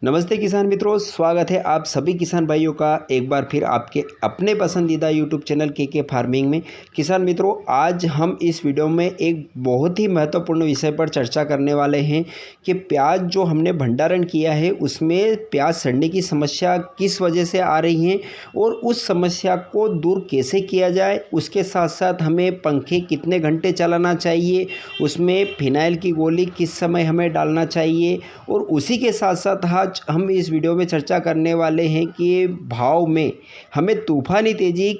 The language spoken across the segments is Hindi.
नमस्ते किसान मित्रों, स्वागत है आप सभी किसान भाइयों का एक बार फिर आपके अपने पसंदीदा यूट्यूब चैनल के फार्मिंग में। किसान मित्रों, आज हम इस वीडियो में एक बहुत ही महत्वपूर्ण विषय पर चर्चा करने वाले हैं कि प्याज जो हमने भंडारण किया है उसमें प्याज सड़ने की समस्या किस वजह से आ रही है और उस समस्या को दूर कैसे किया जाए। उसके साथ साथ हमें पंखे कितने घंटे चलाना चाहिए, उसमें फिनाइल की गोली किस समय हमें डालना चाहिए, और उसी के साथ साथ आज हम इस वीडियो में चर्चा करने वाले हैं कि भाव में हमें तूफ़ानी तेज़ी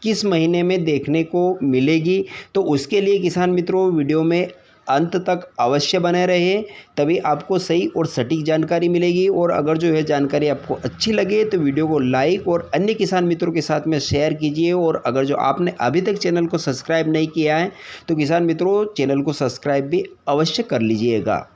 किस महीने में देखने को मिलेगी। तो उसके लिए किसान मित्रों वीडियो में अंत तक अवश्य बने रहें, तभी आपको सही और सटीक जानकारी मिलेगी। और अगर जो यह जानकारी आपको अच्छी लगे तो वीडियो को लाइक और अन्य किसान मित्रों के साथ में शेयर कीजिए। और अगर जो आपने अभी तक चैनल को सब्सक्राइब नहीं किया है तो किसान मित्रों चैनल को सब्सक्राइब भी अवश्य कर लीजिएगा।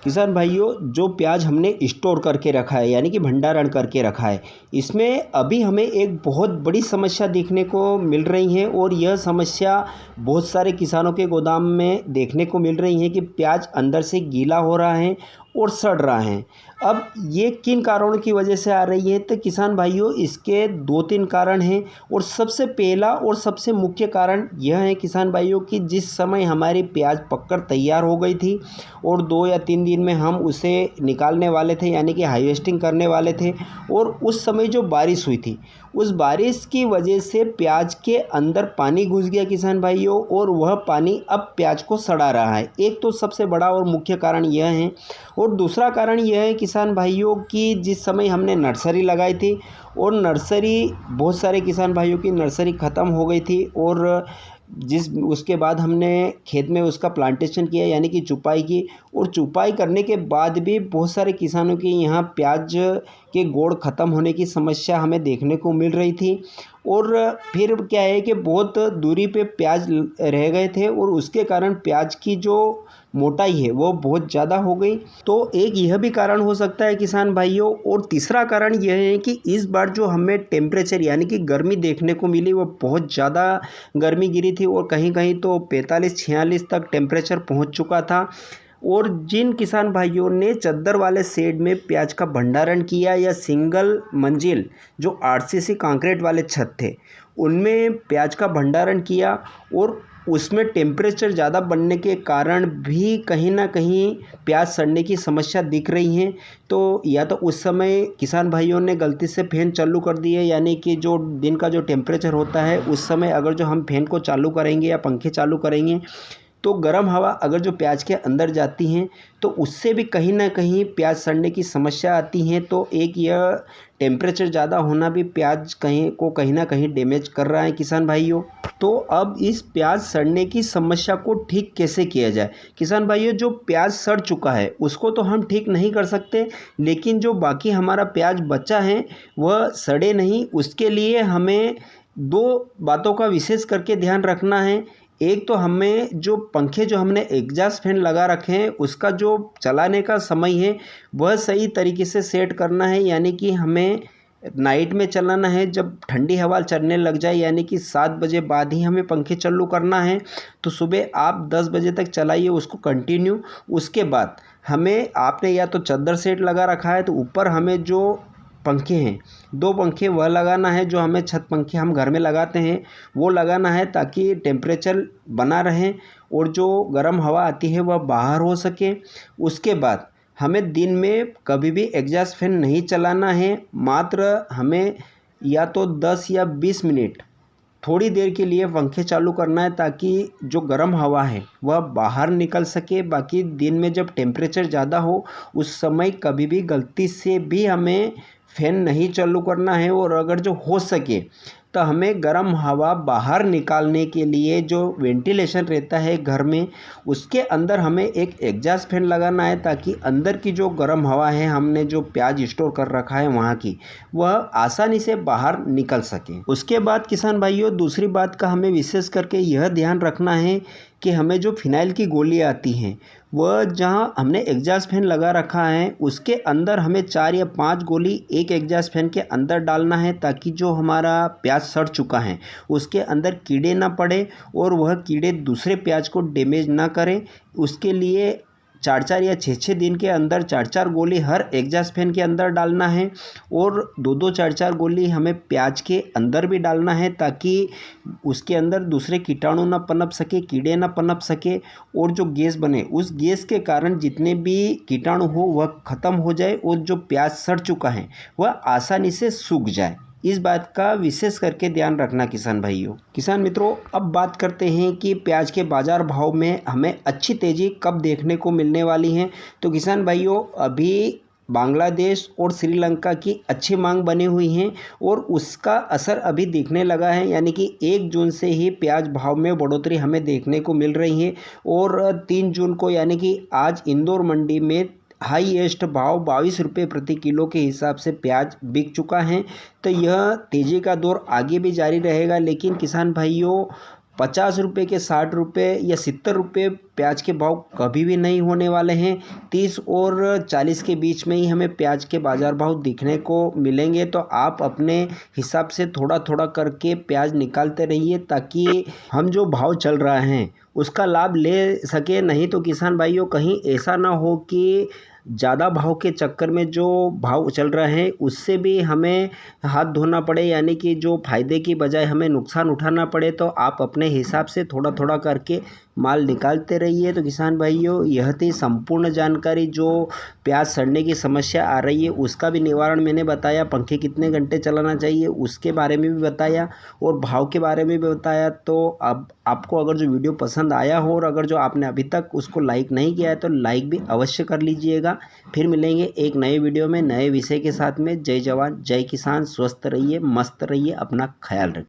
किसान भाइयों, जो प्याज हमने स्टोर करके रखा है यानी कि भंडारण करके रखा है, इसमें अभी हमें एक बहुत बड़ी समस्या देखने को मिल रही है। और यह समस्या बहुत सारे किसानों के गोदाम में देखने को मिल रही है कि प्याज अंदर से गीला हो रहा है और सड़ रहा है। अब ये किन कारणों की वजह से आ रही है तो किसान भाइयों इसके 2-3 कारण हैं। और सबसे पहला और सबसे मुख्य कारण यह है किसान भाइयों कि जिस समय हमारी प्याज पककर तैयार हो गई थी और 2 या 3 दिन में हम उसे निकालने वाले थे यानी कि हार्वेस्टिंग करने वाले थे, और उस समय जो बारिश हुई थी उस बारिश की वजह से प्याज के अंदर पानी घुस गया किसान भाइयों, और वह पानी अब प्याज को सड़ा रहा है। एक तो सबसे बड़ा और मुख्य कारण यह है। और दूसरा कारण यह है किसान भाइयों कि जिस समय हमने नर्सरी लगाई थी और नर्सरी बहुत सारे किसान भाइयों की नर्सरी ख़त्म हो गई थी, और उसके बाद हमने खेत में उसका प्लांटेशन किया यानी कि चुपाई की, और चुपाई करने के बाद भी बहुत सारे किसानों के यहाँ प्याज के गोड़ ख़त्म होने की समस्या हमें देखने को मिल रही थी। और फिर क्या है कि बहुत दूरी पे प्याज रह गए थे और उसके कारण प्याज की जो मोटाई है वो बहुत ज़्यादा हो गई। तो एक यह भी कारण हो सकता है किसान भाइयों। और तीसरा कारण यह है कि इस बार जो हमें टेम्परेचर यानी कि गर्मी देखने को मिली वो बहुत ज़्यादा गर्मी गिरी थी, और कहीं कहीं तो 45-46 तक टेम्परेचर पहुंच चुका था। और जिन किसान भाइयों ने चद्दर वाले शेड में प्याज का भंडारण किया या सिंगल मंजिल जो आरसीसी कंक्रीट वाले छत थे उनमें प्याज का भंडारण किया, और उसमें टेम्परेचर ज़्यादा बनने के कारण भी कहीं ना कहीं प्याज सड़ने की समस्या दिख रही है। तो या तो उस समय किसान भाइयों ने गलती से फ़ैन चालू कर दिए, यानी कि जो दिन का जो टेम्परेचर होता है उस समय अगर जो हम फ़ैन को चालू करेंगे या पंखे चालू करेंगे तो गर्म हवा अगर जो प्याज के अंदर जाती हैं तो उससे भी कहीं ना कहीं प्याज सड़ने की समस्या आती है। तो एक यह टेम्परेचर ज़्यादा होना भी प्याज कहीं ना कहीं डैमेज कर रहा है किसान भाइयों। तो अब इस प्याज सड़ने की समस्या को ठीक कैसे किया जाए किसान भाइयों। जो प्याज सड़ चुका है उसको तो हम ठीक नहीं कर सकते, लेकिन जो बाकी हमारा प्याज बचा है वह सड़े नहीं, उसके लिए हमें 2 बातों का विशेष करके ध्यान रखना है। एक तो हमें जो पंखे जो हमने एग्जॉस्ट फैन लगा रखे हैं उसका जो चलाने का समय है वह सही तरीके से सेट करना है, यानी कि हमें नाइट में चलाना है जब ठंडी हवा चलने लग जाए, यानी कि 7 बजे बाद ही हमें पंखे चालू करना है। तो सुबह आप 10 बजे तक चलाइए उसको कंटिन्यू। उसके बाद हमें आपने या तो चद्दर सेट लगा रखा है तो ऊपर हमें जो पंखे हैं 2 पंखे वह लगाना है, जो हमें छत पंखे हम घर में लगाते हैं वो लगाना है, ताकि टेम्परेचर बना रहे और जो गर्म हवा आती है वह बाहर हो सके। उसके बाद हमें दिन में कभी भी एग्जॉस्ट फैन नहीं चलाना है, मात्र हमें या तो 10 या 20 मिनट थोड़ी देर के लिए पंखे चालू करना है, ताकि जो गर्म हवा है वह बाहर निकल सके। बाकी दिन में जब टेम्परेचर ज़्यादा हो उस समय कभी भी गलती से भी हमें फ़ैन नहीं चालू करना है, और अगर जो हो सके तो हमें गर्म हवा बाहर निकालने के लिए जो वेंटिलेशन रहता है घर में उसके अंदर हमें एक एग्जॉस्ट फैन लगाना है, ताकि अंदर की जो गर्म हवा है हमने जो प्याज स्टोर कर रखा है वहाँ की वह आसानी से बाहर निकल सके। उसके बाद किसान भाइयों दूसरी बात का हमें विशेष करके यह ध्यान रखना है कि हमें जो फिनाइल की गोलियाँ आती हैं वह जहाँ हमने एग्जॉस्ट फैन लगा रखा है उसके अंदर हमें 4 या 5 गोली एक एग्जॉस्ट फैन के अंदर डालना है, ताकि जो हमारा प्याज सड़ चुका है उसके अंदर कीड़े ना पड़े और वह कीड़े दूसरे प्याज को डैमेज ना करें। उसके लिए 4-4 या 6-6 दिन के अंदर 4-4 गोली हर एग्जॉस्ट फैन के अंदर डालना है और 2-2 4-4 गोली हमें प्याज के अंदर भी डालना है, ताकि उसके अंदर दूसरे कीटाणु ना पनप सके, कीड़े ना पनप सके और जो गैस बने उस गैस के कारण जितने भी कीटाणु हो वह ख़त्म हो जाए और जो प्याज सड़ चुका है वह आसानी से सूख जाए। इस बात का विशेष करके ध्यान रखना किसान भाइयों। किसान मित्रों, अब बात करते हैं कि प्याज के बाज़ार भाव में हमें अच्छी तेज़ी कब देखने को मिलने वाली है। तो किसान भाइयों, अभी बांग्लादेश और श्रीलंका की अच्छी मांग बनी हुई है और उसका असर अभी दिखने लगा है, यानी कि 1 जून से ही प्याज भाव में बढ़ोतरी हमें देखने को मिल रही है और 3 जून को यानी कि आज इंदौर मंडी में हाईएस्ट भाव 22 रुपये प्रति किलो के हिसाब से प्याज बिक चुका है। तो यह तेज़ी का दौर आगे भी जारी रहेगा, लेकिन किसान भाइयों 50 रुपये के 60 रुपये या 70 रुपये प्याज के भाव कभी भी नहीं होने वाले हैं। 30 और 40 के बीच में ही हमें प्याज के बाज़ार भाव दिखने को मिलेंगे। तो आप अपने हिसाब से थोड़ा थोड़ा करके प्याज निकालते रहिए, ताकि हम जो भाव चल रहा है उसका लाभ ले सके। नहीं तो किसान भाइयों, कहीं ऐसा ना हो कि ज़्यादा भाव के चक्कर में जो भाव चल रहा है उससे भी हमें हाथ धोना पड़े, यानी कि जो फ़ायदे की बजाय हमें नुकसान उठाना पड़े। तो आप अपने हिसाब से थोड़ा थोड़ा करके माल निकालते रहिए। तो किसान भाइयों, यह थी संपूर्ण जानकारी। जो प्याज सड़ने की समस्या आ रही है उसका भी निवारण मैंने बताया, पंखे कितने घंटे चलाना चाहिए उसके बारे में भी बताया और भाव के बारे में भी बताया। तो अब आपको अगर जो वीडियो पसंद आया हो और अगर जो आपने अभी तक उसको लाइक नहीं किया है तो लाइक भी अवश्य कर लीजिएगा। फिर मिलेंगे एक नए वीडियो में नए विषय के साथ में। जय जवान जय किसान, स्वस्थ रहिए, मस्त रहिए, अपना ख्याल रखिए।